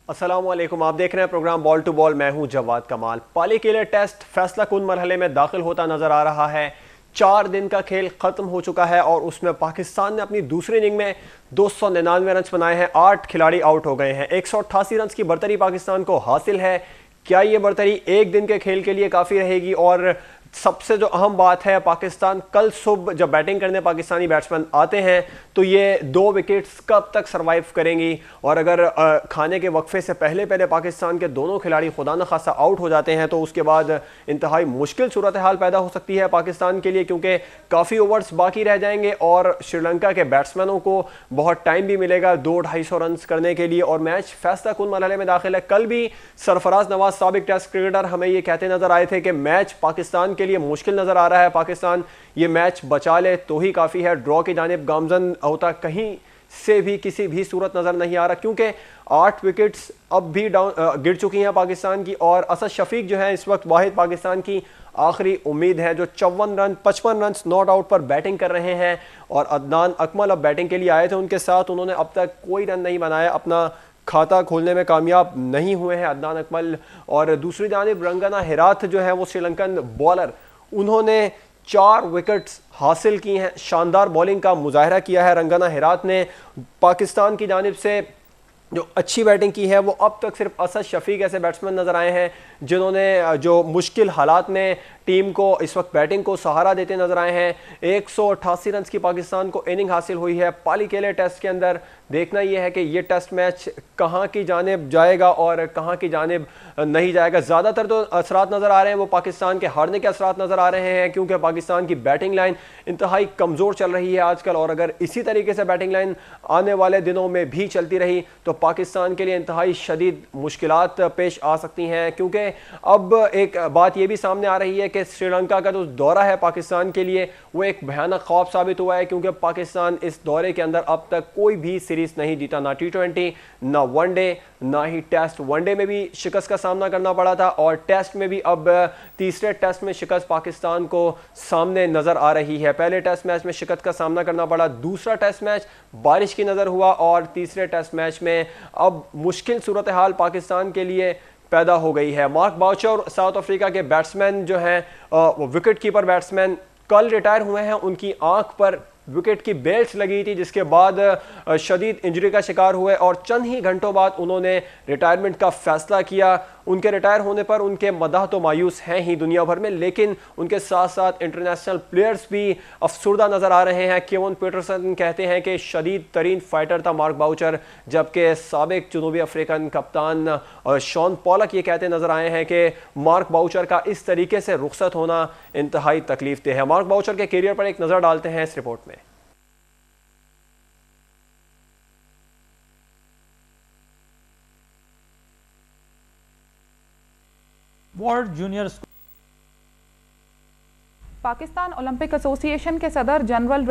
अस्सलामुअलैकुम, आप देख रहे हैं प्रोग्राम बॉल टू बॉल। मैं हूं जवाद कमाल। पाली के लिए टेस्ट फैसला कुन मरहले में दाखिल होता नजर आ रहा है। 4 दिन का खेल खत्म हो चुका है और उसमें पाकिस्तान ने अपनी दूसरी इनिंग में 299 रन बनाए हैं। 8 खिलाड़ी आउट हो गए हैं। 188 रन की बर्तरी पाकिस्तान को हासिल है। क्या ये बर्तरी एक दिन के खेल के लिए काफ़ी रहेगी? और सबसे जो अहम बात है, पाकिस्तान कल सुबह जब बैटिंग करने पाकिस्तानी बैट्समैन आते हैं तो ये 2 विकेट्स कब तक सरवाइव करेंगी? और अगर खाने के वक्फे से पहले पहले पाकिस्तान के दोनों खिलाड़ी खुदा न खासा आउट हो जाते हैं तो उसके बाद इंतहाई मुश्किल सूरत हाल पैदा हो सकती है पाकिस्तान के लिए, क्योंकि काफ़ी ओवर्स बाकी रह जाएंगे और श्रीलंका के बैट्समैनों को बहुत टाइम भी मिलेगा 200-250 रन करने के लिए। और मैच फैसला कुन मरहले में दाखिल है। कल भी सरफराज नवाज साबिक टेस्ट क्रिकेटर हमें ये कहते नजर आए थे कि मैच पाकिस्तान के लिए मुश्किल नजर आ रहा है। पाकिस्तान ये मैच बचा ले तो ही काफ़ी है। ड्रॉ की जानिब गामजन होता कहीं से भी किसी भी सूरत नज़र नहीं आ रहा, क्योंकि 8 विकेट्स अब भी डाउन गिर चुकी हैं पाकिस्तान की। और असद शफीक जो है इस वक्त वाहिद पाकिस्तान की आखिरी उम्मीद है जो 55 रन नॉट आउट पर बैटिंग कर रहे हैं। और अदनान अकमल अब बैटिंग के लिए आए थे उनके साथ, उन्होंने अब तक कोई रन नहीं बनाया, अपना खाता खोलने में कामयाब नहीं हुए हैं अदनान अकमल। और दूसरी जानिब रंगना हेराथ जो है वो श्रीलंकन बॉलर, उन्होंने 4 विकेट्स हासिल की हैं। शानदार बॉलिंग का मुजाहरा किया है रंगना हेराथ ने। पाकिस्तान की जानिब से जो अच्छी बैटिंग की है वो अब तक सिर्फ असद शफीक ऐसे बैट्समैन नजर आए हैं जिन्होंने जो मुश्किल हालात में टीम को इस वक्त बैटिंग को सहारा देते नजर आए हैं। 188 रन की पाकिस्तान को इनिंग हासिल हुई है। पाली के लिए टेस्ट के अंदर देखना यह है कि ये टेस्ट मैच कहां की जानिब जाएगा और कहां की जानिब नहीं जाएगा। ज़्यादातर तो असरात नज़र आ रहे हैं वो पाकिस्तान के हारने के असरात नज़र आ रहे हैं, क्योंकि पाकिस्तान की बैटिंग लाइन इंतहाई कमज़ोर चल रही है आजकल। और अगर इसी तरीके से बैटिंग लाइन आने वाले दिनों में भी चलती रही तो पाकिस्तान के लिए इंतहाई शदीद मुश्किलात पेश आ सकती हैं। क्योंकि अब एक बात यह भी सामने आ रही है कि श्रीलंका का जो दौरा है पाकिस्तान के लिए वो एक भयानक खौफ साबित हुआ है, क्योंकि पाकिस्तान इस दौरे के अंदर अब तक कोई भी सीरीज नहीं जीता, ना T20, ना वनडे, ना ही टेस्ट। वनडे में भी शिकस्त का सामना करना पड़ा था और टेस्ट में भी अब तीसरे टेस्ट में शिकस्त पाकिस्तान को सामने नजर आ रही है। पहले टेस्ट मैच में शिकस्त का सामना करना पड़ा, दूसरा टेस्ट मैच बारिश की नजर हुआ और तीसरे टेस्ट मैच में अब मुश्किल सूरत हाल पाकिस्तान के लिए पैदा हो गई है। मार्क बाउचर साउथ अफ्रीका के बैट्समैन जो हैं विकेट कीपर बैट्समैन कल रिटायर हुए हैं। उनकी आंख पर विकेट की बेल्ट लगी थी जिसके बाद शदीद इंजरी का शिकार हुए और चंद ही घंटों बाद उन्होंने रिटायरमेंट का फैसला किया। उनके रिटायर होने पर उनके मदाह तो मायूस हैं ही दुनिया भर में, लेकिन उनके साथ साथ इंटरनेशनल प्लेयर्स भी अफसुर्दा नजर आ रहे हैं। केवन पीटरसन कहते हैं कि शदीद तरीन फाइटर था मार्क बाउचर, जबकि साबिक जनूबी अफ्रीकन कप्तान शॉन पॉलक ये कहते नजर आए हैं कि मार्क बाउचर का इस तरीके से रुखसत होना इंतहाई तकलीफ देह है। मार्क बाउचर के कैरियर पर एक नजर डालते हैं इस रिपोर्ट में। World junior Pakistan Olympic association के सदर जनरल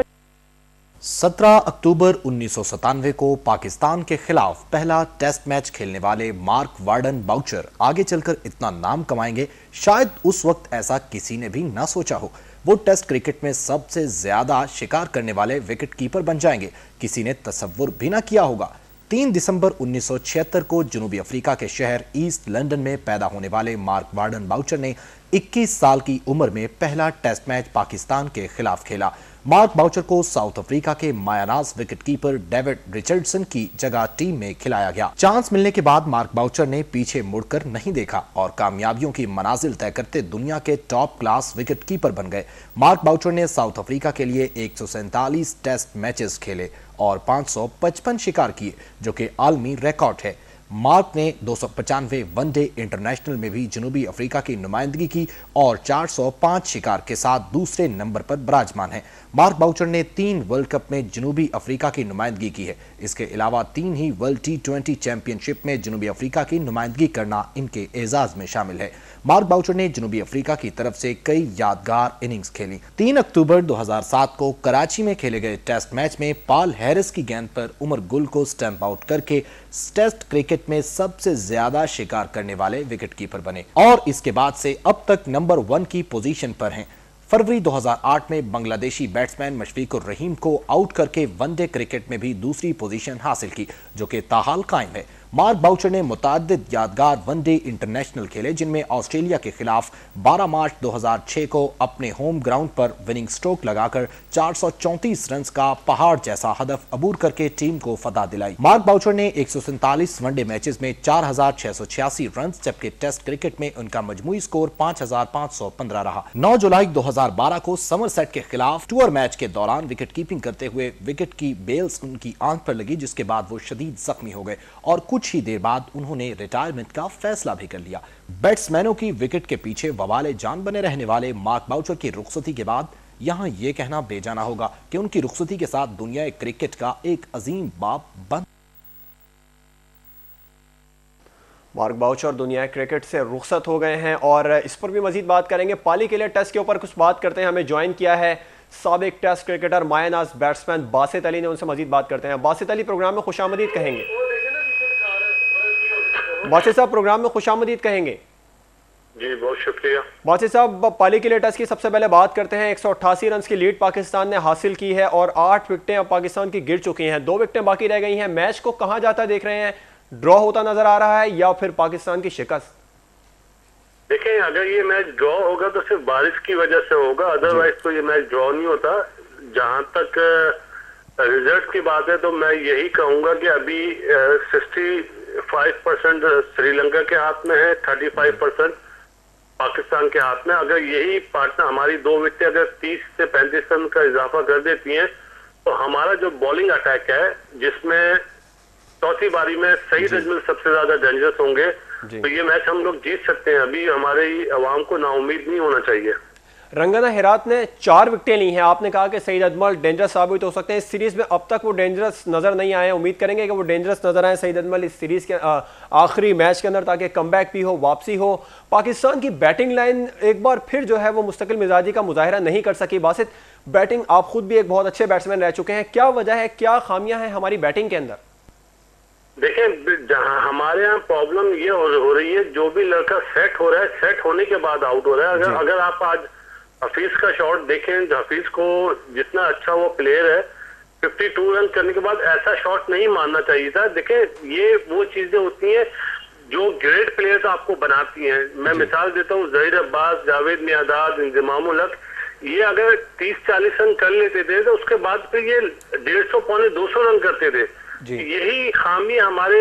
17 अक्टूबर 1997 को पाकिस्तान के खिलाफ पहला टेस्ट मैच खेलने वाले मार्क वार्डन बाउचर आगे चलकर इतना नाम कमाएंगे शायद उस वक्त ऐसा किसी ने भी ना सोचा हो। वो टेस्ट क्रिकेट में सबसे ज्यादा शिकार करने वाले विकेट कीपर बन जाएंगे, किसी ने तसव्वुर भी ना किया होगा। 3 दिसंबर 1976 को जनूबी अफ्रीका के शहर ईस्ट लंदन में पैदा होने वाले मार्क वार्डन बाउचर ने 21 साल की उम्र में पहला टेस्ट मैच पाकिस्तान के खिलाफ खेला। मार्क बाउचर को साउथ अफ्रीका के मायानाज विकेटकीपर डेविड रिचर्डसन की जगह टीम में खिलाया गया। चांस मिलने के बाद मार्क बाउचर ने पीछे मुड़कर नहीं देखा और कामयाबियों की मनाजिल तय करते दुनिया के टॉप क्लास विकेटकीपर बन गए। मार्क बाउचर ने साउथ अफ्रीका के लिए 147 टेस्ट मैचेस खेले और 555 शिकार किए, जो कि आलमी रिकॉर्ड है। मार्क ने 295 वनडे इंटरनेशनल में भी जनूबी अफ्रीका की नुमाइंदगी की और 405 शिकार के साथ दूसरे नंबर पर विराजमान है। मार्क बाउचर ने 3 वर्ल्ड कप में जनूबी अफ्रीका की नुमाइंदगी की है। इसके अलावा 3 ही वर्ल्ड T20 चैंपियनशिप में जनूबी अफ्रीका की नुमाइंदगी करना इनके एजाज में शामिल है। मार्क बाउचर ने जनूबी अफ्रीका की तरफ से कई यादगार इनिंग्स खेली। 3 अक्टूबर 2007 को कराची में खेले गए टेस्ट मैच में पॉल हैरिस की गेंद पर उमर गुल को स्टंप आउट करके टेस्ट क्रिकेट में सबसे ज्यादा शिकार करने वाले विकेटकीपर बने और इसके बाद से अब तक नंबर 1 की पोजीशन पर हैं। फरवरी 2008 में बांग्लादेशी बैट्समैन मशफीकुर रहीम को आउट करके वनडे क्रिकेट में भी दूसरी पोजीशन हासिल की, जो कि ताहाल कायम है। मार्क बाउचर ने मुताद्दिद यादगार वनडे इंटरनेशनल खेले, जिनमें ऑस्ट्रेलिया के खिलाफ 12 मार्च 2006 को अपने होम ग्राउंड पर विनिंग स्ट्रोक लगाकर 434 रन का पहाड़ जैसा हदफ अबूर करके टीम को फतह दिलाई। मार्क बाउचर ने 147 वनडे मैचेस में 4686 रन, जबकि टेस्ट क्रिकेट में उनका मजमूई स्कोर 5515 रहा। 9 जुलाई 2012 को समरसेट के खिलाफ टूर मैच के दौरान विकेट कीपिंग करते हुए विकेट की बेल्स उनकी आंख पर लगी, जिसके बाद वो शदीद जख्मी हो गए और कुछ ही देर बाद उन्होंने रिटायरमेंट का फैसला भी कर लिया। बैट्समैनों की विकेट के पीछे वबाले जान बने रहने वाले मार्क बाउचर की रुखसती के बाद यहां यह कहना बेजाना होगा कि उनकी रुखसती के साथ दुनिया क्रिकेट का एक अजीम बाब बंद। मार्क बाउचर दुनिया क्रिकेट से रुखसत हो गए हैं और इस पर भी मजीद बात करेंगे। पाली के लिए टेस्ट के ऊपर कुछ बात करते हैं। हमें ज्वाइन किया है साबिक टेस्ट क्रिकेटर मायनाज बैट्समैन बासित अली ने, उनसे मजीद बात करते हैं। बासित अली, प्रोग्राम में खुशामदीद कहेंगे। बासित साहब, प्रोग्राम में खुशामदीद कहेंगे। जी बहुत शुक्रिया। बासित साहब, पाली के लिए टेस्ट की सबसे पहले बात करते हैं। 188 रन की लीड पाकिस्तान ने हासिल की है और 8 विकेटें अब पाकिस्तान की गिर चुकी हैं, 2 विकेटें बाकी रह गई हैं। मैच को कहां जाता देख रहे हैं? ड्रॉ होता नजर आ रहा है या फिर पाकिस्तान की शिकस्त? देखें, अगर ये मैच ड्रॉ होगा तो सिर्फ बारिश की वजह से होगा, अदरवाइज तो ये मैच ड्रॉ नहीं होता। जहां तक रिजल्ट की बात है तो मैं यही कहूंगा कि अभी 65% श्रीलंका के हाथ में है, 35% पाकिस्तान के हाथ में। अगर यही पार्टनर हमारी 2 विकेटें अगर 30 से 35 रन का इजाफा कर देती हैं तो हमारा जो बॉलिंग अटैक है, जिसमें चौथी बारी में सईद अजमल सबसे ज्यादा डेंजरस होंगे, तो ये मैच हम लोग जीत सकते हैं। अभी हमारे अवाम को नाउम्मीद नहीं होना चाहिए। रंगना हेरात ने 4 विकेटें ली हैं। आपने कहा कि सईद अजमल डेंजरस साबित हो सकते हैं इस सीरीज में। अब तक वो डेंजरस नजर नहीं आए, उम्मीद करेंगे कि वो डेंजरस नजर आए सईद अजमल इस सीरीज के आखिरी मैच के अंदर, ताकि कमबैक भी हो, वापसी हो। पाकिस्तान की बैटिंग लाइन एक बार फिर जो है वो मुस्तकिल मिजाजी का मुजाहिरा नहीं कर सकी। बासित, बैटिंग, आप खुद भी एक बहुत अच्छे बैट्समैन रह चुके हैं, क्या वजह है, क्या खामियां हैं हमारी बैटिंग के अंदर? देखें, जहां हमारे यहाँ प्रॉब्लम ये हो रही है, जो भी लड़का सेट हो रहा है, सेट होने के बाद आउट हो रहा है। अगर आप आज हफीज का शॉट देखें, हफीज को जितना अच्छा वो प्लेयर है, 52 रन करने के बाद ऐसा शॉट नहीं मारना चाहिए था। देखें, ये वो चीजें होती हैं जो ग्रेट प्लेयर्स आपको बनाती हैं। मैं मिसाल देता हूँ, जहीर अब्बास, जावेद मियादाद, इंजमाम उल हक, ये अगर 30-40 रन कर लेते थे तो उसके बाद फिर ये 150 पौने 200 रन करते थे। यही खामी हमारे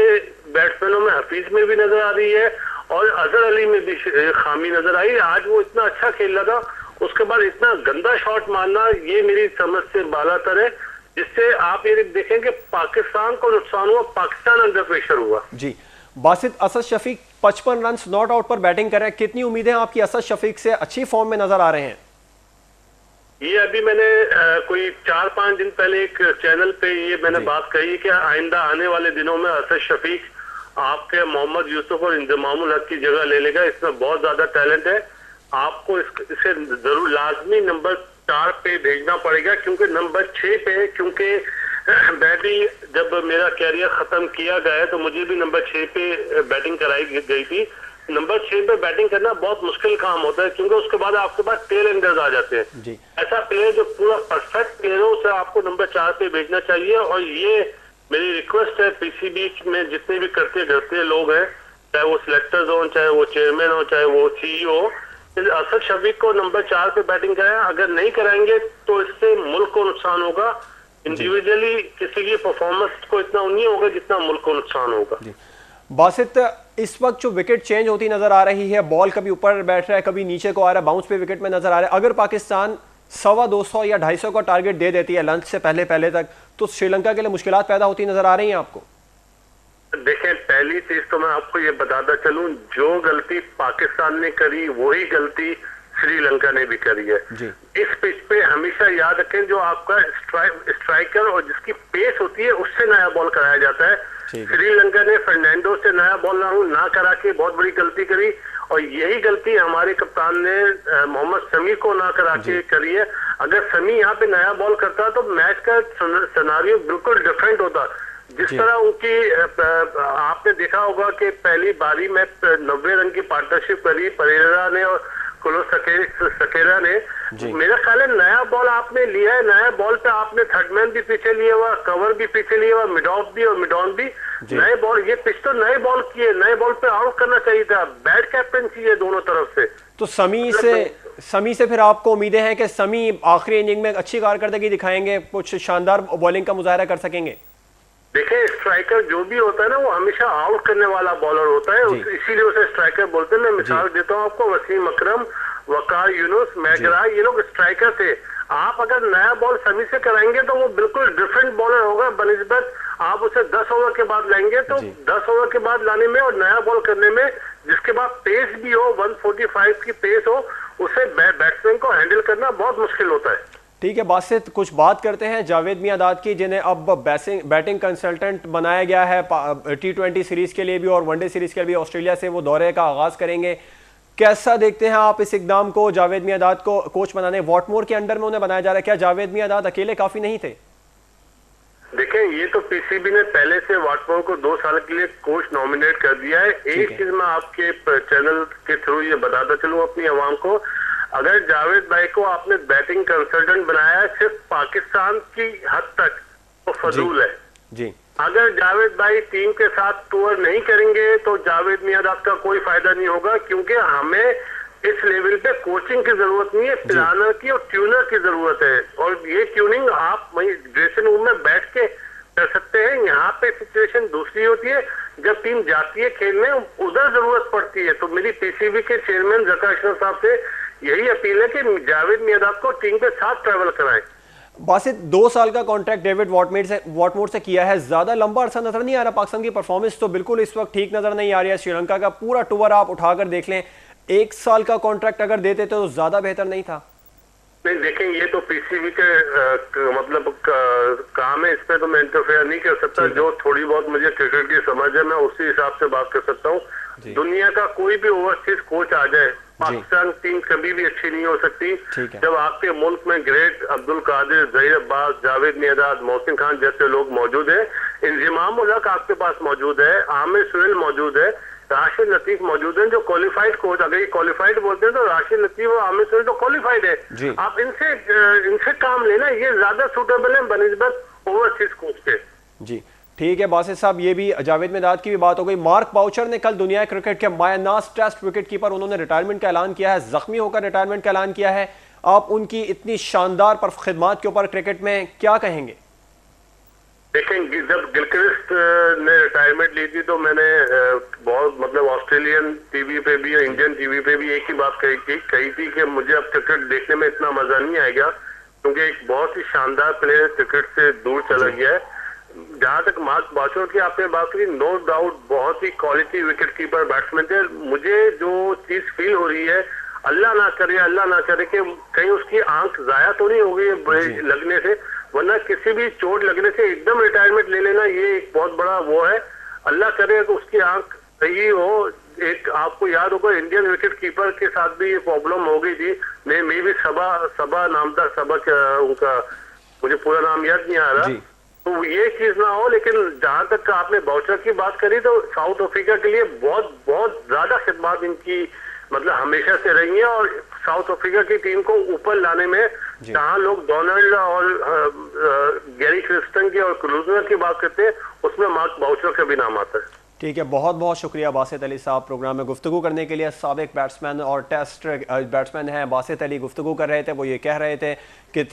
बैट्समैनों में, हफीज में भी नजर आ रही है और अजहर अली में भी खामी नजर आई। आज वो इतना अच्छा खेल रहा था, उसके बाद इतना गंदा शॉट मारना, ये मेरी समझ से बालातर है, जिससे आप ये देखें कि पाकिस्तान को नुकसान हुआ, पाकिस्तान अंडर प्रेशर हुआ। जी Basit, Asad Shafiq 55 run not out पर बैटिंग कर रहे हैं, कितनी उम्मीदें आपकी असद शफीक से? अच्छी फॉर्म में नजर आ रहे हैं। ये अभी मैंने कोई 4-5 दिन पहले एक चैनल पे ये मैंने बात कही कि आइंदा आने वाले दिनों में असद शफीक आपके मोहम्मद यूसुफ और इंजमाम उल हक की जगह ले लेगा। इसमें बहुत ज्यादा टैलेंट है, आपको इसे जरूर लाजमी नंबर 4 पे भेजना पड़ेगा, क्योंकि नंबर 6 पे, क्योंकि मैं भी जब मेरा कैरियर खत्म किया गया तो मुझे भी नंबर 6 पे बैटिंग कराई गई थी। नंबर 6 पे बैटिंग करना बहुत मुश्किल काम होता है, क्योंकि उसके बाद आपके पास टेल एंडर्स आ जाते हैं। जी। ऐसा प्लेयर जो पूरा परफेक्ट प्लेयर हो, उसे आपको नंबर 4 पे भेजना चाहिए। और ये मेरी रिक्वेस्ट है पीसीबी में जितने भी करते लोग हैं, चाहे वो सिलेक्टर्स हो, चाहे वो चेयरमैन हो, चाहे वो सीईओ, असद शफीक को नंबर 4 पे बैटिंग कराएं। अगर नहीं कराएंगे तो इससे मुल्क को नुकसान होगा। इंडिविजुअली किसी की परफॉर्मेंस को इतना नहीं होगा जितना मुल्क को नुकसान होगा। बासित, इस वक्त जो विकेट चेंज होती नजर आ रही है, बॉल कभी ऊपर बैठ रहा है, कभी नीचे को आ रहा है, बाउंस पे विकेट में नजर आ रहा है। अगर पाकिस्तान 250 या 250 का टारगेट दे देती है लंच से पहले तक, तो श्रीलंका के लिए मुश्किलात पैदा होती नजर आ रही हैं आपको? देखें, पहली चीज तो मैं आपको ये बताता चलूं, जो गलती पाकिस्तान ने करी वही गलती श्रीलंका ने भी करी है। इस पिच पे हमेशा याद रखें, जो आपका स्ट्राइकर और जिसकी पेस होती है उससे नया बॉल कराया जाता है। श्रीलंका ने फर्नांडो से नया बॉल ना करा के बहुत बड़ी गलती करी, और यही गलती हमारे कप्तान ने मोहम्मद शमी को ना करा के करी है। अगर शमी यहाँ पे नया बॉल करता तो मैच का सिनेरियो बिल्कुल डिफरेंट होता। जिस तरह उनकी आपने देखा होगा कि पहली बारी में 90 रन की पार्टनरशिप करी परेरा ने और कुलो सकेरा ने, मेरा ख्याल है नया बॉल आपने लिया है, नया बॉल पे आपने थर्ड मैन भी पीछे लिया हुआ, कवर भी पीछे लिया हुआ, मिड ऑफ भी और मिड ऑन भी, नए बॉल, ये पिच तो नए बॉल की है, नए बॉल पे आउट करना चाहिए था। बैड कैप्टनसी है दोनों तरफ से। तो समी से फिर आपको उम्मीदें हैं कि समी आखिरी इनिंग में अच्छी कारकर्दगी दिखाएंगे, कुछ शानदार बॉलिंग का मुजाहरा कर सकेंगे? देखिए, स्ट्राइकर जो भी होता है ना, वो हमेशा आउट करने वाला बॉलर होता है, इसीलिए उसे स्ट्राइकर बोलते हैं। मैं मिसाल देता हूँ आपको, वसीम अकरम, वकार यूनुस, मैगरा, ये लोग स्ट्राइकर थे। आप अगर नया बॉल समी से कराएंगे तो वो बिल्कुल डिफरेंट बॉलर होगा बनिस्बत आप उसे 10 ओवर के बाद लाएंगे तो 10 ओवर के बाद लाने में और नया बॉल करने में, जिसके बाद पेस भी हो, 145 की पेस हो, उसे बैट्समैन को हैंडल करना बहुत मुश्किल होता है। ठीक है बासित, कुछ बात करते हैं जावेद मियांदाद की, जिन्हें अब बैटिंग कंसल्टेंट बनाया गया है T20 सीरीज के लिए भी और वनडे सीरीज के लिए भी। ऑस्ट्रेलिया से वो दौरे का आगाज करेंगे। कैसा देखते हैं आप इस इकदाम को, जावेद मियांदाद को कोच बनाने? वॉटमोर के अंडर में उन्हें बनाया जा रहा है, क्या जावेद मियांदाद अकेले काफी नहीं थे? देखें, ये तो पीसीबी ने पहले से वॉटमोर को 2 साल के लिए कोच नॉमिनेट कर दिया है। एक चीज मैं आपके चैनल के थ्रू ये बताता चलूं अपनी आवाम को, अगर जावेद भाई को आपने बैटिंग कंसल्टेंट बनाया है सिर्फ पाकिस्तान की हद तक, तो फजूल है जी। अगर जावेद भाई टीम के साथ टूर नहीं करेंगे तो जावेद मियांदाद का कोई फायदा नहीं होगा, क्योंकि हमें इस लेवल पे कोचिंग की जरूरत नहीं है, प्लानर की और ट्यूनर की जरूरत है। और ये ट्यूनिंग आप वही ड्रेसिंग रूम में बैठ के कर सकते हैं। यहाँ पे सिचुएशन दूसरी होती है, जब टीम जाती है खेलने, उधर जरूरत पड़ती है। तो मेरी पीसीबी के चेयरमैन ज़का अशरफ साहब से यही अपील है कि जावेद मियांदाद को टीम के साथ ट्रेवल कराएं। बासित, 2 साल का कॉन्ट्रैक्ट डेविड वॉटमोर से किया है, ज्यादा लंबा अरसा नजर नहीं आ रहा। पाकिस्तान की परफॉर्मेंस तो बिल्कुल इस वक्त ठीक नजर नहीं आ रही है। श्रीलंका का पूरा टूर आप उठाकर देख लें, 1 साल का कॉन्ट्रैक्ट अगर देते तो ज्यादा बेहतर नहीं था? नहीं, देखें, ये तो पीसीबी के मतलब काम है, इसमें तो मैं इंटरफेयर नहीं कर सकता। जो थोड़ी बहुत मुझे क्रिकेट की समझ है मैं उसी हिसाब से बात कर सकता हूँ। दुनिया का कोई भी ओवरसीज कोच आ जाए, पाकिस्तान टीम कभी भी अच्छी नहीं हो सकती जब आपके मुल्क में ग्रेट अब्दुल कादिर, जहीर अब्बास, जावेद मियांदाद, मोहसिन खान जैसे लोग मौजूद है, इंजिमाम उल हक आपके पास मौजूद है, आमिर सुहेल मौजूद है, राशिद लतीफ मौजूद हैं, जो क्वालिफाइड कोच। अगर ये क्वालिफाइड बोलते हैं तो राशिद लतीफ और आमिर सुहेल तो क्वालिफाइड है। आप इनसे काम लेना, ये ज्यादा सुटेबल है बनिस्बत ओवरसीज कोच के। जी ठीक है बासित साहब, ये भी जावेद मियांदाद की भी बात हो गई। मार्क बाउचर ने कल दुनिया क्रिकेट के मायनास टेस्ट विकेट कीपर, उन्होंने रिटायरमेंट का ऐलान किया है, जख्मी होकर रिटायरमेंट का ऐलान किया है। आप उनकी इतनी शानदार खिदमत के ऊपर क्रिकेट में क्या कहेंगे? देखें, जब गिलक्रिस्ट ने रिटायरमेंट ली थी तो मैंने बहुत मतलब ऑस्ट्रेलियन टीवी पे भी और इंडियन टीवी पे भी एक ही बात कही थी कि मुझे अब क्रिकेट देखने में इतना मजा नहीं आएगा, क्योंकि एक बहुत ही शानदार प्लेयर क्रिकेट से दूर चला गया है। जहां तक मार्क बाउचर की आपने बात करी, नो डाउट बहुत ही क्वालिटी विकेट कीपर बैट्समैन थे। मुझे जो चीज फील हो रही है, अल्लाह ना करे कि कहीं उसकी आंख जाया तो नहीं हो गई लगने से, वरना किसी भी चोट लगने से एकदम रिटायरमेंट ले लेना ये एक बहुत बड़ा वो है। अल्लाह करे तो उसकी आंख सही हो। एक आपको याद होगा इंडियन विकेट कीपर के साथ भी ये प्रॉब्लम हो गई थी। मे भी सबा नाम था, सबा उनका मुझे पूरा नाम याद नहीं आ रहा, तो ये चीज ना हो। लेकिन जहां तक आपने बाउचर की बात करी तो साउथ अफ्रीका के लिए बहुत बहुत ज्यादा खिदमत इनकी मतलब हमेशा से रही है, और साउथ अफ्रीका की टीम को ऊपर लाने में जहां लोग डोनाल्ड और गैरी क्रिस्टन की और क्लूजनर की बात करते हैं, उसमें मार्क बाउचर का भी नाम आता है। ठीक है, बहुत बहुत शुक्रिया बासित अली साहब प्रोग्राम में गुफ्तगू करने के लिए। साबिक बैट्समैन और टेस्ट बैट्समैन हैं बासित अली गुफ्तगू कर रहे थे। वो ये कह रहे थे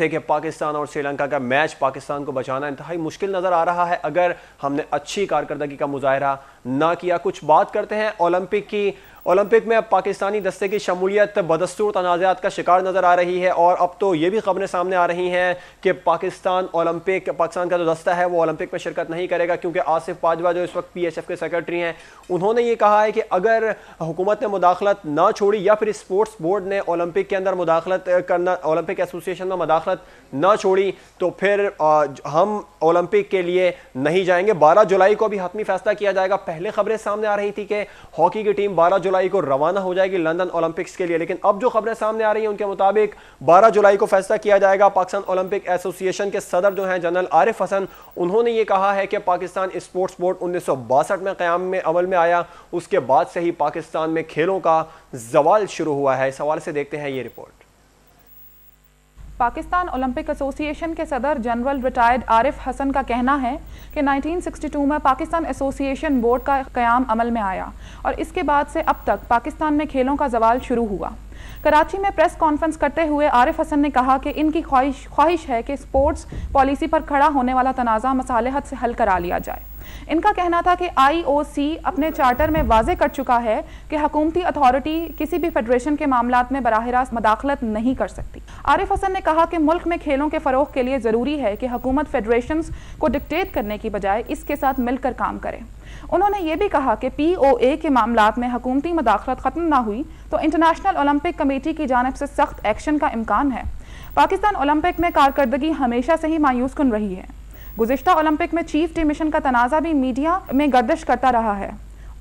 कि पाकिस्तान और श्रीलंका का मैच पाकिस्तान को बचाना इंतहाई मुश्किल नज़र आ रहा है अगर हमने अच्छी कारकर्दगी का मुजाहरा ना किया। कुछ बात करते हैं ओलंपिक की। ओलंपिक में अब पाकिस्तानी दस्ते की शमूलियत बदस्तूर तनाज़ात का शिकार नज़र आ रही है, और अब तो ये भी खबरें सामने आ रही हैं कि पाकिस्तान का जो दस्ता है वो ओलंपिक में शिरकत नहीं करेगा, क्योंकि आसिफ पाजवा जो इस वक्त PHF के सेक्रेटरी हैं, उन्होंने ये कहा है कि अगर हुकूमत ने मुदाखलत ना छोड़ी या फिर स्पोर्ट्स बोर्ड ने ओलंपिक के अंदर मुदाखलत करना, ओलंपिक एसोसिएशन में मुदाखलत ना छोड़ी, तो फिर हम ओलंपिक के लिए नहीं जाएंगे। 12 जुलाई को भी हतमी फैसला किया जाएगा। पहले खबरें सामने आ रही थी कि हॉकी की टीम 12 जुलाई को रवाना हो जाएगी लंदन ओलंपिक्स के लिए, लेकिन अब जो खबरें सामने आ रही हैं उनके मुताबिक 12 जुलाई को फैसला किया जाएगा। पाकिस्तान ओलंपिक एसोसिएशन के सदर जो हैं जनरल आरिफ हसन, उन्होंने ये कहा है कि पाकिस्तान स्पोर्ट्स बोर्ड 1962 में क़याम में अमल में आया, उसके बाद से ही पाकिस्तान में खेलों का जवाल शुरू हुआ है। इस हवाले से देखते हैं ये रिपोर्ट। पाकिस्तान ओलंपिक एसोसिएशन के सदर जनरल रिटायर्ड आरिफ हसन का कहना है कि 1962 में पाकिस्तान एसोसिएशन बोर्ड का क़याम अमल में आया और इसके बाद से अब तक पाकिस्तान में खेलों का ज़वाल शुरू हुआ। कराची में प्रेस कॉन्फ्रेंस करते हुए आरिफ हसन ने कहा कि इनकी ख्वाहिश है कि स्पोर्ट्स पॉलिसी पर खड़ा होने वाला तनाज़ा मसालहत से हल करा लिया जाए। इनका कहना था कि IOC अपने चार्टर में वाज़े कर चुका है कि हुकूमती अथॉरिटी किसी भी फेडरेशन के मामलात में बराह रास्त मदाखलत नहीं कर सकती। आरिफ हसन ने कहा कि मुल्क में खेलों के फ़रोग़ के लिए ज़रूरी है कि हुकूमत फेडरेशंस को डिक्टेट करने की बजाय इसके साथ मिलकर काम करे। उन्होंने ये भी कहा कि POA के मामलात में हुकूमती मदाखलत ख़त्म ना हुई तो इंटरनेशनल ओलंपिक कमेटी की जानिब से सख्त एक्शन का इम्कान है। पाकिस्तान ओलंपिक में कारकर्दगी हमेशा से ही मायूस कुन रही है। गुज़िश्ता ओलंपिक में चीफ टीम मिशन का तनाज़ा भी मीडिया में गर्दिश करता रहा है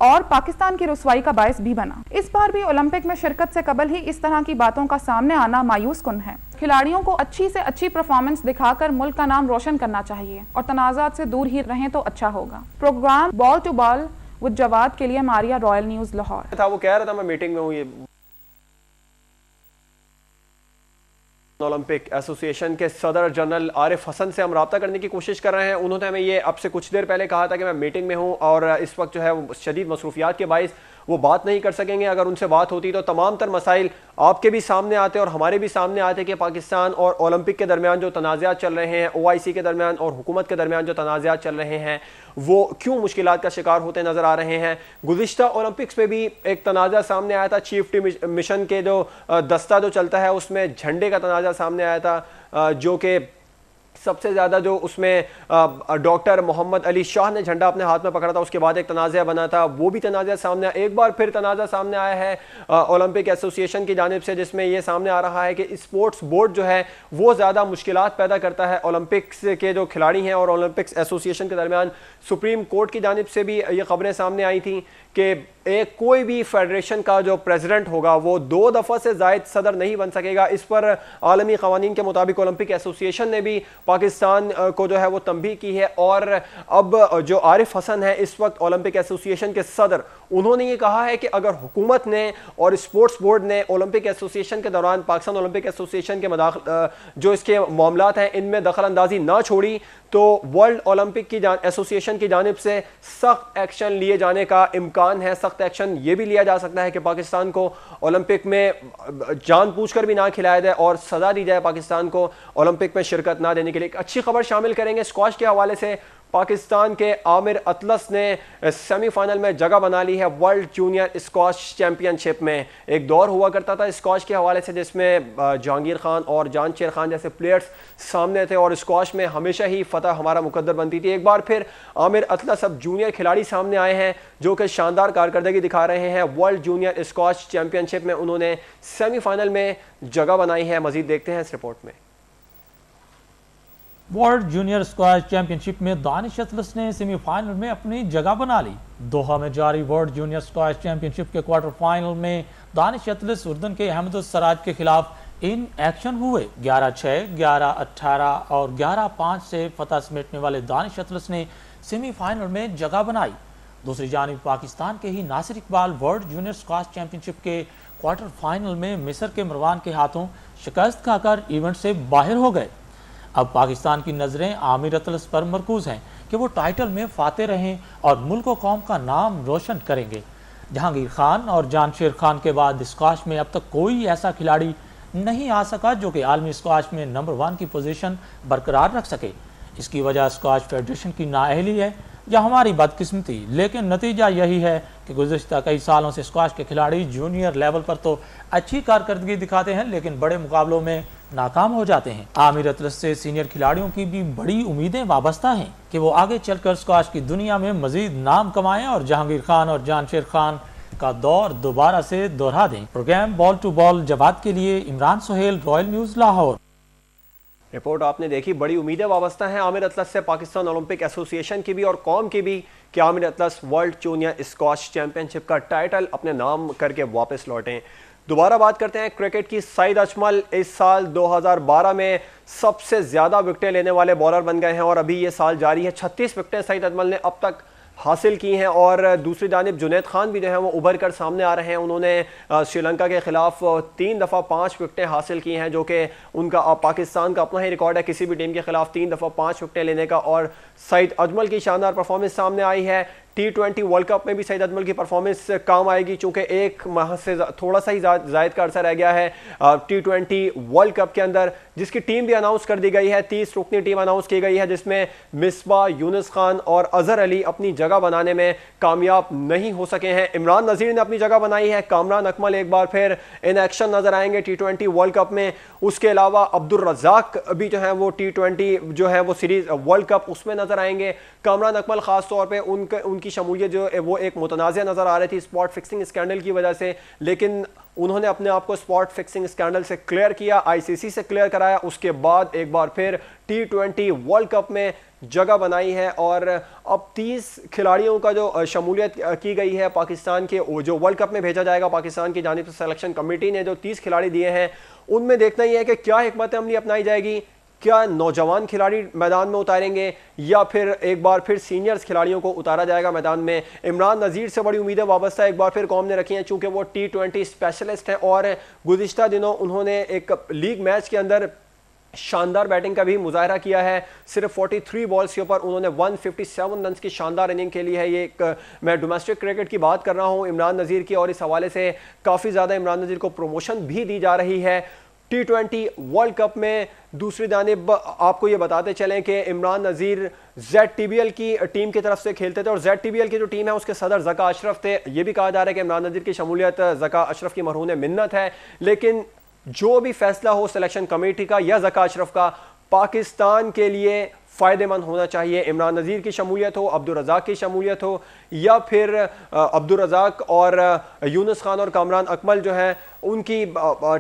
और पाकिस्तान की रुसवाई का बायस भी बना। इस बार भी ओलंपिक में शिरकत से कबल ही इस तरह की बातों का सामने आना मायूस कुन है। खिलाड़ियों को अच्छी से अच्छी परफॉर्मेंस दिखाकर मुल्क का नाम रोशन करना चाहिए और तनाज़ात से दूर ही रहें तो अच्छा होगा। Program ball to ball with Jawad के लिए मारिया, रॉयल न्यूज़ लाहौर। था वो कह रहा था मैं मीटिंग में हूँ, ये ओलंपिक एसोसिएशन के सदर जनरल आरिफ हसन से हम रब्ता करने की कोशिश कर रहे हैं। उन्होंने हमें ये अब से कुछ देर पहले कहा था कि मैं मीटिंग में हूं और इस वक्त जो है वो शदीद मसरूफियात के बाइस वो बात नहीं कर सकेंगे। अगर उनसे बात होती तो तमाम तर मसाइल आपके भी सामने आते और हमारे भी सामने आते कि पाकिस्तान और ओलंपिक के दरमियान जो तनाज़ात चल रहे हैं, OIC के दरमियान और हुकूमत के दरमियान जो तनाज़ात चल रहे हैं वो क्यों मुश्किलात का शिकार होते नज़र आ रहे हैं। गुज़िश्ता ओलंपिक्स में भी एक तनाज़ा सामने आया था, चीफ टीम मिशन के जो दस्ता जो चलता है उसमें झंडे का तनाज़ा सामने आया था, जो कि सबसे ज़्यादा जो उसमें डॉक्टर मोहम्मद अली शाह ने झंडा अपने हाथ में पकड़ा था, उसके बाद एक तनाज़ा बना था, वो भी तनाज़ा सामने आया। एक बार फिर तनाज़ा सामने आया है ओलंपिक एसोसिएशन की जानिब से, जिसमें यह सामने आ रहा है कि स्पोर्ट्स बोर्ड जो है वो ज़्यादा मुश्किलात पैदा करता है ओलंपिक्स के जो खिलाड़ी हैं और ओलंपिक्स एसोसिएशन के दरमियान। सुप्रीम कोर्ट की जानिब से भी ये खबरें सामने आई थी कि कोई भी फेडरेशन का जो प्रेसिडेंट होगा वो 2 दफ़ा से ज़ायद सदर नहीं बन सकेगा। इस पर आलमी क़वानीन के मुताबिक ओलंपिक एसोसिएशन ने भी पाकिस्तान को जो है वो तंबीह की है। और अब जो आरिफ हसन है इस वक्त ओलंपिक एसोसिएशन के सदर, उन्होंने ये कहा है कि अगर हुकूमत ने और स्पोर्ट्स बोर्ड ने ओलंपिक एसोसिएशन के दौरान पाकिस्तान ओलंपिक एसोसिएशन के जो इसके मामलात हैं इनमें दखल अंदाजी ना छोड़ी तो वर्ल्ड ओलंपिक की एसोसिएशन की जानिब से सख्त एक्शन लिए जाने का इम्कान है। सख्त एक्शन ये भी लिया जा सकता है कि पाकिस्तान को ओलंपिक में जानबूझकर भी ना खिलाया जाए और सजा दी जाए पाकिस्तान को ओलंपिक में शिरकत ना देने के लिए। एक अच्छी खबर शामिल करेंगे स्क्वॉश के हवाले से। पाकिस्तान के आमिर अतलस ने सेमीफाइनल में जगह बना ली है वर्ल्ड जूनियर स्क्वॉश चैंपियनशिप में। एक दौर हुआ करता था स्क्वॉश के हवाले से जिसमें जहांगीर खान और जानशेर खान जैसे प्लेयर्स सामने थे और स्क्वॉश में हमेशा ही फतह हमारा मुकद्दर बनती थी। एक बार फिर आमिर अतलस अब जूनियर खिलाड़ी सामने आए हैं जो कि शानदार कारकर्दगी दिखा रहे हैं। वर्ल्ड जूनियर स्क्वॉश चैंपियनशिप में उन्होंने सेमीफाइनल में जगह बनाई है। मजीद देखते हैं इस रिपोर्ट में। वर्ल्ड जूनियर स्क्वॉश चैंपियनशिप में दानिश अतलस ने सेमीफाइनल में अपनी जगह बना ली। दोहा में जारी वर्ल्ड जूनियर स्क्वॉश चैंपियनशिप के क्वार्टर फाइनल में दानिश अतलस उर्दन के अहमद सराज के खिलाफ इन एक्शन हुए। 11-6, 11-18 और 11-5 से फतह समेटने वाले दानिश अतलस ने सेमीफाइनल में जगह बनाई। दूसरी जानिब पाकिस्तान के ही Nasir Iqbal world junior squash championship के क्वार्टर फाइनल में मिस्र के मरवान के हाथों शिकस्त खाकर इवेंट से बाहर हो गए। अब पाकिस्तान की नज़रें आमिर अतलस पर मरकूज हैं कि वो टाइटल में फाते रहें और मुल्क व कौम का नाम रोशन करेंगे। जहांगीर खान और जानशेर खान के बाद स्क्वॉश में अब तक कोई ऐसा खिलाड़ी नहीं आ सका जो कि आलमी स्क्वॉश में नंबर 1 की पोजीशन बरकरार रख सके। इसकी वजह स्क्वॉश फेडरेशन की नाअहली है या हमारी बदकिस्मती, लेकिन नतीजा यही है कि गुज़िश्ता कई सालों से स्क्वॉश के खिलाड़ी जूनियर लेवल पर तो अच्छी कारकर्दगी दिखाते हैं लेकिन बड़े मुकाबलों में नाकाम हो जाते हैं। आमिर अतलस से सीनियर खिलाड़ियों की भी बड़ी उम्मीदें वाबस्ता हैं कि वो आगे चलकर स्क्वॉश की दुनिया में मजीद नाम कमाएं और जहांगीर खान और जानशेर खान का दौर दोबारा से दोहरा दें। Program ball to ball Jawad के लिए Imran Sohail, Royal News Lahore. Report आपने देखी, बड़ी उम्मीदें वाबस्ता हैं आमिर अतलस से पाकिस्तान ओलंपिक एसोसिएशन की भी और कौम की भी कि Aamir Atlas world junior squash championship का टाइटल अपने नाम करके वापस लौटें। दोबारा बात करते हैं क्रिकेट की। सईद अजमल इस साल 2012 में सबसे ज़्यादा विकेटें लेने वाले बॉलर बन गए हैं और अभी ये साल जारी है। 36 विकेटें सईद अजमल ने अब तक हासिल की हैं। और दूसरी जानिब जुनैद खान भी जो है वो उभर कर सामने आ रहे हैं। उन्होंने श्रीलंका के खिलाफ 3 दफ़ा 5 विकेटें हासिल की हैं, जो कि उनका पाकिस्तान का अपना ही रिकॉर्ड है किसी भी टीम के खिलाफ 3 दफ़ा 5 विकेटें लेने का। और सईद अजमल की शानदार परफॉर्मेंस सामने आई है। T20 वर्ल्ड कप में भी सईद अजमल की परफॉर्मेंस काम आएगी, चूंकि एक माह से थोड़ा सा ही जायद का अरसा रह गया है T20 वर्ल्ड कप के अंदर, जिसकी टीम भी अनाउंस कर दी गई है। 30 रुकनी टीम अनाउंस की गई है, जिसमें मिसबा, यूनुस खान और अजहर अली अपनी जगह बनाने में कामयाब नहीं हो सके हैं। इमरान नज़ीर ने अपनी जगह बनाई है। कामरान अकमल एक बार फिर इन एक्शन नजर आएंगे T20 वर्ल्ड कप में। उसके अलावा अब्दुल रज़ाक भी जो है वो T20 जो है वो सीरीज वर्ल्ड कप उसमें नजर आएंगे। कामरान अकमल खास तौर पे उनकी शमूलियत जो है वो एक मुतनाज़िया नजर आ रही थी स्पॉट फिक्सिंग स्कैंडल की वजह से, लेकिन उन्होंने अपने आप को स्पॉट फिक्सिंग स्कैंडल से क्लियर किया, ICC से क्लियर कराया। उसके बाद एक बार फिर T20 वर्ल्ड कप में जगह बनाई है। और अब 30 खिलाड़ियों का जो शमूलियत की गई है पाकिस्तान के, जो वर्ल्ड कप में भेजा जाएगा पाकिस्तान की जानिब से सिलेक्शन कमेटी ने जो 30 खिलाड़ी दिए हैं, उनमें देखना ही है कि क्या हिकमत अमली अपनाई जाएगी। क्या नौजवान खिलाड़ी मैदान में उतारेंगे या फिर एक बार फिर सीनियर्स खिलाड़ियों को उतारा जाएगा मैदान में। इमरान नज़ीर से बड़ी उम्मीदें वाबस्ता एक बार फिर कौम ने रखी हैं, चूंकि वो T20 स्पेशलिस्ट हैं और गुज़िश्ता दिनों उन्होंने एक लीग मैच के अंदर शानदार बैटिंग का भी मुजाहरा किया है। सिर्फ 43 बॉल्स के ऊपर उन्होंने 157 रन की शानदार इनिंग खेली है। ये एक मैं डोमेस्टिक क्रिकेट की बात कर रहा हूँ इमरान नज़ीर की, और इस हवाले से काफ़ी ज़्यादा इमरान नज़ीर को प्रमोशन भी दी जा रही है T20 वर्ल्ड कप में। दूसरी जानिब आपको ये बताते चलें कि इमरान नज़ीर ZTBL की टीम की तरफ से खेलते थे, और ZTBL की जो टीम है उसके सदर ज़का अशरफ थे। ये भी कहा जा रहा है कि इमरान नज़ीर की शमूलियत ज़का अशरफ की मरहून मिन्नत है, लेकिन जो भी फैसला हो सिलेक्शन कमेटी का या ज़का अशरफ का, पाकिस्तान के लिए फ़ायदेमंद होना चाहिए। इमरान नज़ीर की शमूलियत हो, अब्दुल रज़ाक की शमूलियत हो, या फिर अब्दुल रज़ाक और यूनुस खान और कामरान अकमल जो है उनकी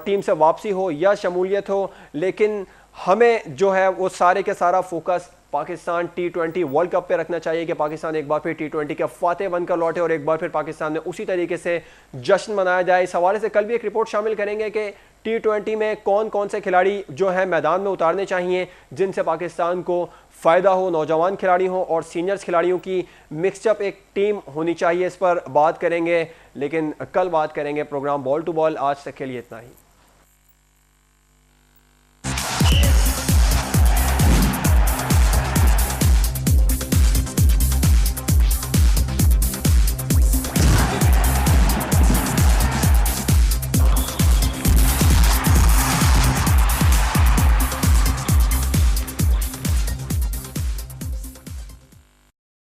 टीम से वापसी हो या शमूलियत हो, लेकिन हमें जो है वो सारे के सारा focus Pakistan T20 world cup पे रखना चाहिए कि पाकिस्तान एक बार फिर T20 के फातेह बनकर लौटे और एक बार फिर पाकिस्तान में उसी तरीके से जश्न मनाया जाए। इस हवाले से कल भी एक रिपोर्ट शामिल करेंगे कि T20 में कौन कौन से खिलाड़ी जो है मैदान में उतारने चाहिए जिनसे पाकिस्तान को फ़ायदा हो, नौजवान खिलाड़ी हो और सीनियर्स खिलाड़ियों की मिक्सचअप एक टीम होनी चाहिए। इस पर बात करेंगे, लेकिन कल बात करेंगे। प्रोग्राम बॉल टू बॉल आज तक के लिए इतना ही।